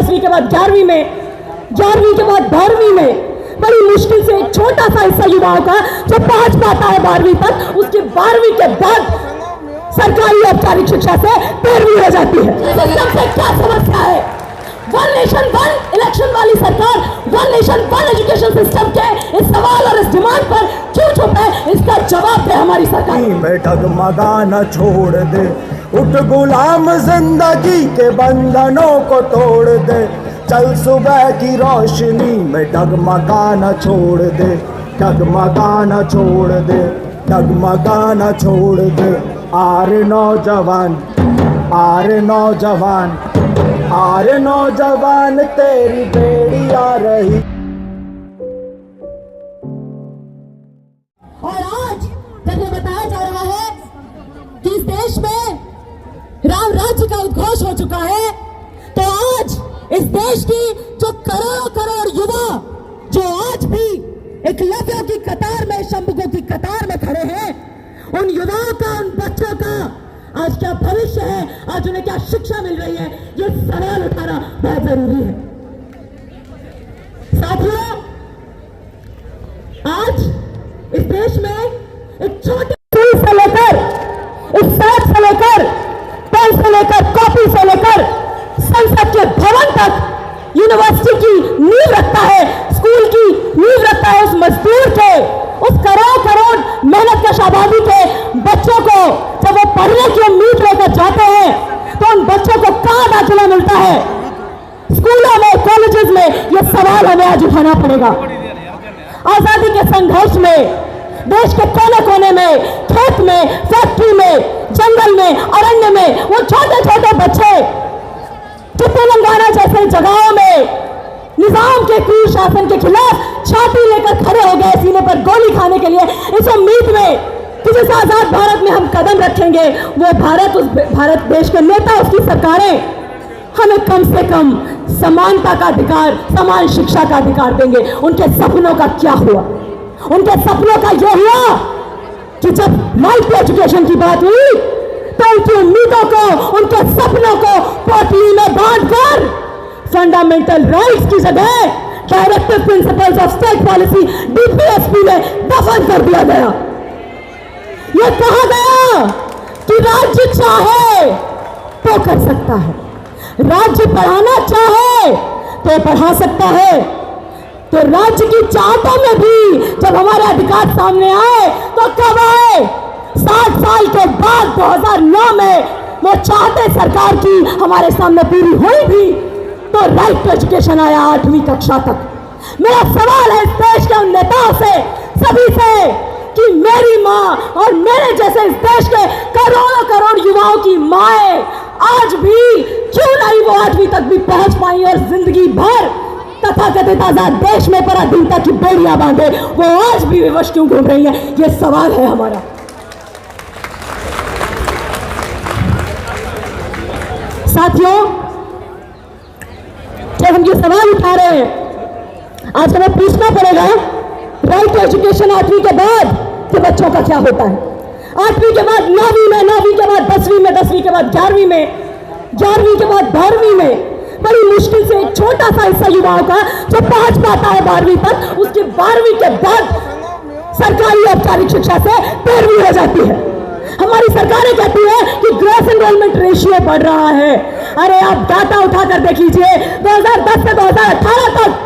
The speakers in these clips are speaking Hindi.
10वीं के बाद 11वीं में, 11वीं के बाद 12वीं में बड़ी मुश्किल से एक छोटा सा हिस्सा युवाओं का जो पहुंच पाता है 12वीं तक, उसकी 12वीं के बाद सरकारी औपचारिक शिक्षा से 13वीं हो जाती है। सबसे क्या समस्या है? वन नेशन वन इलेक्शन वाली सरकार one nation one education system के इस सवाल और इस डिमांड पर क्यों चुप है? इसका जवाब दे हमारी सरकार। में डगमगाना छोड़ दे, उठ गुलाम जिंदगी के बंधनों को तोड़ दे, चल सुबह की रोशनी में डगमगाना छोड़ दे, डगमगाना छोड़ दे, डगमगाना छोड़ दे। आरे नौजवान, आरे नौजवान, आरे नौजवान, तेरी बेड़ी आ रही। और आज जब ये बताया जा रहा है कि इस देश में राम राज्य का उद्घोष हो चुका है, तो आज इस देश की जो करोड़ों करोड़ युवा जो आज भी एकलव्यों की कतार में, शंभुकों की कतार में खड़े हैं, उन युवाओं का, उन बच्चों का आज क्या भविष्य है, आज उन्हें क्या शिक्षा मिल रही है, ये सवाल उठाना बहुत जरूरी है। साथियों, आज इस देश में एक छोटे स्कूल से लेकर, इस सड़क से लेकर, पेन से लेकर, कॉपी से लेकर संसद के भवन तक यूनिवर्सिटी की नींव रखता है, स्कूल की नींव रखता है। उस मजदूर के, उस करोड़ करोड़ मेहनत कश आबादी के बच्चों को जब वो पढ़ने की उम्मीद लेकर जाते हैं, तो उन बच्चों को कहां दाखिला मिलता है? स्कूलों में, कॉलेजेस में। ये सवाल हमें आज उठाना पड़ेगा। आजादी के संघर्ष में देश के कोने कोने में, खेत में, फैक्ट्री में, जंगल में, अरण्य में वो छोटे छोटे बच्चे जो तेलंगाना जैसे जगहों में निजाम के क्रूर शासन के खिलाफ छाती लेकर खड़े हो गए सीने पर गोली खाने के लिए, इस उम्मीद में कि जिस आजाद भारत में हम कदम रखेंगे, वो भारत, उस भारत देश के नेता, उसकी सरकारें हमें कम से कम समानता का अधिकार, समान शिक्षा का अधिकार देंगे। उनके सपनों का क्या हुआ? उनके सपनों का यह हुआ कि जब राइट टू एजुकेशन की बात हुई, तो उनकी उम्मीदों को, उनके सपनों को पोटली में बांधकर फंडामेंटल राइट्स की जगह directive principles of state policy DPSP में दफन कर दिया गया। यह कहा गया कि राज्य चाहे तो कर सकता है, राज्य पढ़ाना चाहे तो पढ़ा सकता है। तो राज्य की चाहतों में भी जब हमारे अधिकार सामने आए, तो कब आए? 60 साल के बाद 2009 में वो चाहते सरकार की हमारे सामने पूरी हुई भी, तो राइट टू एजुकेशन आया 8वीं कक्षा तक। मेरा सवाल है इस देश के उन नेताओं से, सभी से, कि मेरी माँ और मेरे जैसे इस देश के करोड़ों करोड़ युवाओं की माएं आज भी क्यों नहीं वो 8वीं तक भी पहुंच पाई और जिंदगी भर तथाकथित आजाद देश में पराधीनता की बेड़ियां बांधे वो आज भी विवश क्यों घूम रही है? ये सवाल है हमारा। साथियों, जब हम ये सवाल उठा रहे हैं, आज हमें पूछना पड़ेगा राइट टू एजुकेशन 8वीं के बाद के बच्चों का क्या होता है? 8वीं के बाद 9वीं में, 9वीं के बाद 10वीं में, 10वीं के बाद 11वीं में, 11वीं के बाद 12वीं में बड़ी मुश्किल से एक छोटा सा हिस्सा युवाओं का जो पहुंच पाता है 12वीं तक, उसकी 12वीं के बाद सरकारी औपचारिक शिक्षा से 13वीं हो जाती है। हमारी सरकारें कहती है कि ग्रॉस एनरोलमेंट रेशियो बढ़ रहा है। अरे आप डाटा उठाकर देख लीजिए, 2010 से 2018 तक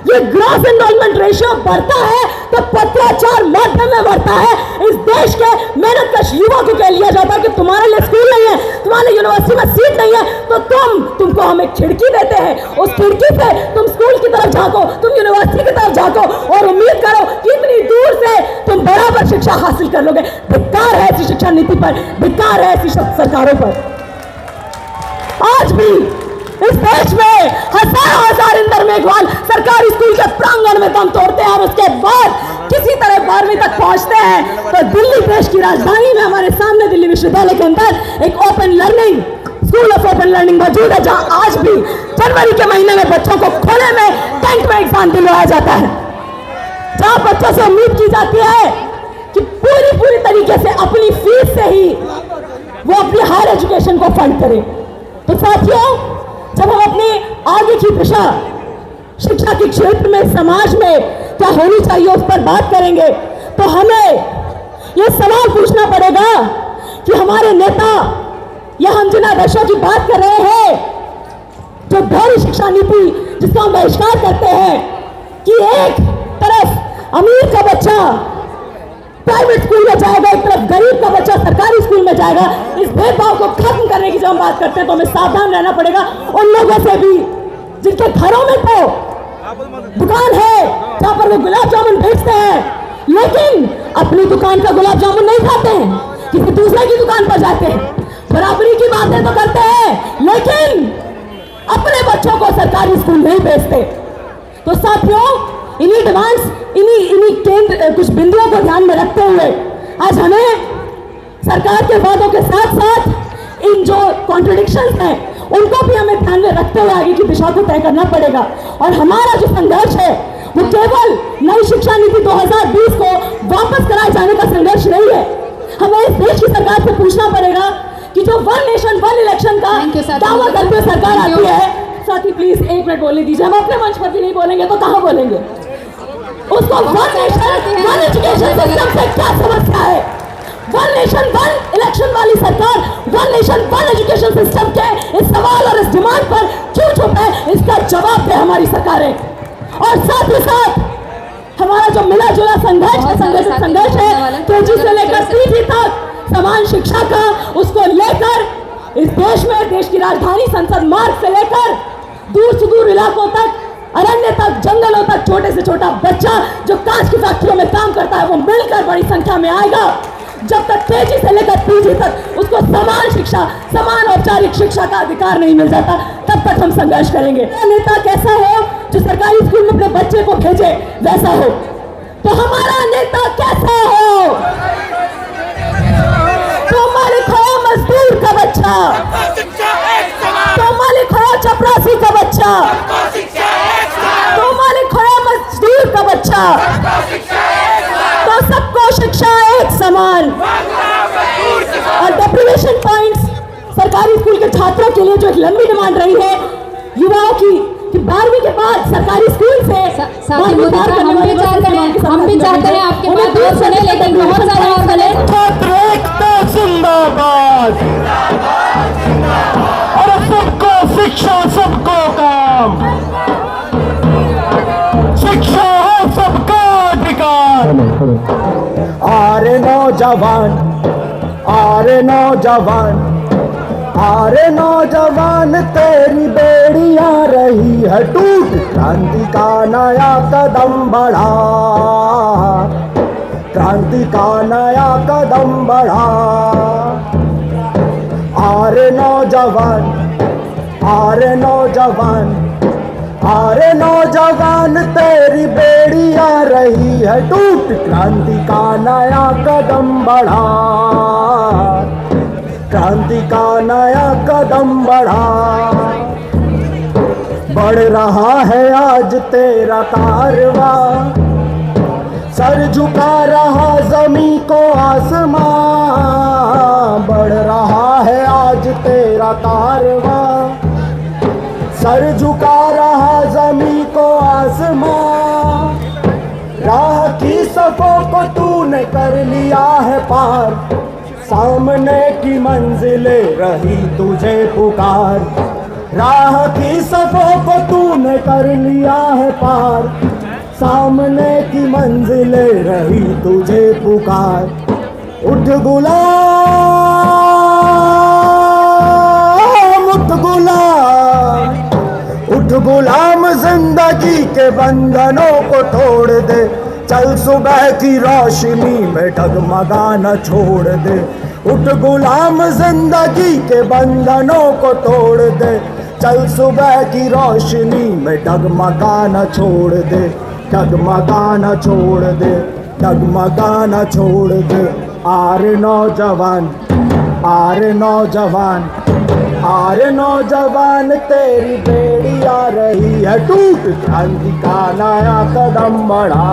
ये ग्रॉस एनरोलमेंट रेशियो बढ़ता है तो पत्राचार माध्यम में बढ़ता है। इस देश के मेहनत कश युवा को कह लिया जाता है कि तुम्हारे लिए स्कूल नहीं है, तुम्हारे यूनिवर्सिटी में सीट नहीं है, तो तुमको हम एक खिड़की देते हैं, उस खिड़की से तुम स्कूल की तरफ झांको, तुम यूनिवर्सिटी की तरफ झांको और उम्मीद करो कि इतनी दूर से तुम बराबर शिक्षा हासिल कर लोगे। धिक्कार है ऐसी शिक्षा नीति पर, धिक्कार है ऐसी सरकारों पर। आज भी इस देश में हजार इंदर मेघवाल सरकारी स्कूल के प्रांगण में दम तोड़ते हैं और उसके बाद किसी तरह 12वीं तक पहुंचते हैं। तो दिल्ली देश की राजधानी में हमारे सामने दिल्ली विश्वविद्यालय के अंदर एक open learning school of open learning मौजूद है, जहां आज भी जनवरी के महीने में बच्चों को खुले में टेंट में एग्जाम दिलवाया जाता है, जहां बच्चों से उम्मीद की जाती है कि पूरी तरीके से अपनी फीस से ही वो अपनी हायर एजुकेशन को फंड करें। तो साथियों, जब हम अपनी आगे की की दिशा, शिक्षा के क्षेत्र में, समाज में क्या होनी चाहिए, उस पर बात करेंगे। तो हमें यह सवाल पूछना पड़ेगा कि हमारे नेता या हम जिन आदर्शों की बात कर रहे हैं, जो गहरी शिक्षा नीति जिसका हम बहिष्कार करते हैं, कि एक तरफ अमीर का बच्चा प्राइवेट स्कूल में जाएगा, एक तरफ गरीब का बच्चा सरकारी स्कूल में जाएगा, इस भेदभाव को खत्म करने की जब हम बात करते हैं तो हमें सावधान रहना पड़ेगा उन लोगों से भी जिनके घरों में तो दुकान है जहां पर वो गुलाब जामुन बेचते हैं, लेकिन अपनी दुकान का गुलाब जामुन नहीं खाते हैं, किसी दूसरे की दुकान पर जाते हैं, बराबरी की बातें तो करते हैं, लेकिन अपने बच्चों को सरकारी स्कूल नहीं भेजते। तो साथियों, इन्हीं डिमांड्स, इन्हीं केंद्र कुछ बिंदुओं को ध्यान में रखते हुए आज हमें सरकार के वादों के साथ साथ इन जो कॉन्ट्रडिक्शंस हैं उनको भी हमें ध्यान में रखते हुए आगे की दिशा को तय करना पड़ेगा। और हमारा जो संघर्ष है वो केवल नई शिक्षा नीति 2020 को वापस कराए जाने का संघर्ष नहीं है। हमें इस देश की सरकार से पूछना पड़ेगा कि जो वन नेशन वन इलेक्शन का दावा करते हुए सरकार आती है, साथी प्लीज 1 मिनट बोलने दीजिए, हम अपने मंच पर भी नहीं बोलेंगे तो कहां बोलेंगे? उसको one nation one education system से क्या समस्या है? वन नेशन वन इलेक्शन वाली सरकार one nation one education system के इस सवाल और इस डिमांड पर क्यों चुप है, इसका जवाब दे हमारी सरकारें। और साथ ही साथ हमारा जो मिला जुला संघर्ष है, संगठित संघर्ष है, केजी से लेकर पीजी तक समान शिक्षा का, उसको लेकर इस देश में, देश की राजधानी संसद मार्ग से लेकर दूर सुदूर इलाकों तक, अरण्य तक, जंगलों तक, छोटे से छोटा बच्चा जो कांच की फैक्ट्रियों में काम करता है वो मिलकर बड़ी संख्या में आएगा। जब तक केजी से लेकर पीजी तक उसको समान शिक्षा, समान औपचारिक शिक्षा का अधिकार नहीं मिल जाता, तब तक हम संघर्ष करेंगे। नेता कैसा हो जो सरकारी स्कूल में अपने बच्चे को भेजे वैसा हो, तो हमारा नेता कैसा हो? तो मालिक हो मजदूर का बच्चा, तो मालिक हो चपरासी का बच्चा, तो मालिक हो मजदूर का बच्चा, तो सबको शिक्षा एक समान। और डेप्रिवेशन पॉइंट्स सरकारी स्कूल के छात्रों के लिए जो एक लंबी डिमांड रही है युवाओं की कि 12वीं के बाद सरकारी स्कूल से हम भी चाहते हैं आपके बात और सुने, लेकिन बहुत सारे और बोले। छात्र एकता जिंदाबाद, और सबको शिक्षा सबको काम, शिक्षा है सबका अधिकार। आरे नौजवान, आरे नौजवान, आरे नौजवान, तेरी बेड़ी आ रही है टूट, क्रांति का नया कदम बढ़ा, क्रांति का नया कदम बढ़ा। आरे नौजवान, आरे नौजवान, आरे नौजवान, तेरी बेड़ी आ रही है टूट, क्रांति का नया कदम बढ़ा, क्रांति का नया कदम बढ़ा। बढ़ रहा है आज तेरा कारवां, सर झुका रहा जमी को आसमां, बढ़ रहा है आज तेरा कारवां, सर झुका रहा जमी को आसमां। राह की सफों को तूने कर लिया है पार, सामने की मंजिले रही तुझे पुकार। राह की सफों को तूने कर लिया है पार, सामने की मंजिले रही तुझे पुकार। उठ गुलाम, उठ गुलाम, उठ गुलाम, जिंदगी के बंधनों को तोड़ दे, चल सुबह की रोशनी में डगमगाना छोड़ दे। उठ गुलाम, जिंदगी के बंधनों को तोड़ दे, चल सुबह की रोशनी में डगमगाना छोड़ दे, डगमगाना छोड़ दे, डगमगाना छोड़ दे। आरे नौजवान, आरे नौजवान, आरे नौजवान, तेरी बेड़ी आ रही है टूट, क्रांति का नया कदम बढ़ा,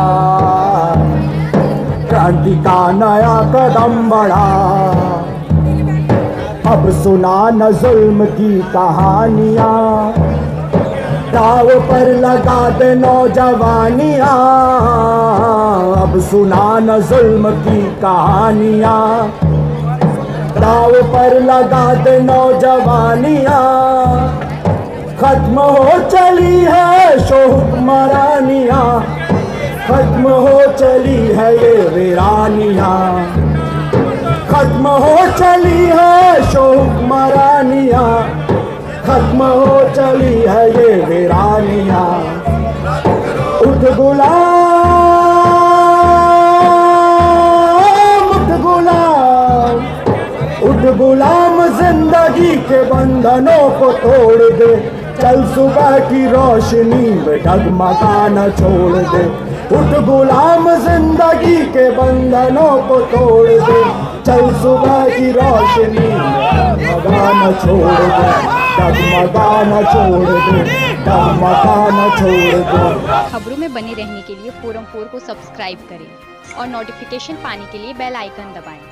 क्रांति का नया कदम बढ़ा। अब सुना न जुल्म की कहानियां, दाव पर लगा दे नौजवानियां, अब सुना न जुल्म की कहानियां। दाव पर लगा दे नौजवानियां, खत्म हो चली है शोहकमरानियां, खत्म हो चली है ये वीरानियां, खत्म हो चली है शोहकमरानियां, खत्म हो चली है ये वीरानियां। उठ गुलाम, उठ गुलाम, उठ गुलाम, जिंदगी के बंधनों को तोड़ दे, चल सुबह की रोशनी में डगमगाना छोड़ दे। उठ गुलाम, जिंदगी के बंधनों को तोड़ दे, चल सुबह की रोशनी में डगमगाना छोड़ दे, डगमगाना छोड़ दे, डगमगाना छोड़ दे। खबरों में बने रहने के लिए फोरम 4 को सब्सक्राइब करें और नोटिफिकेशन पाने के लिए बेल आइकन दबाएं।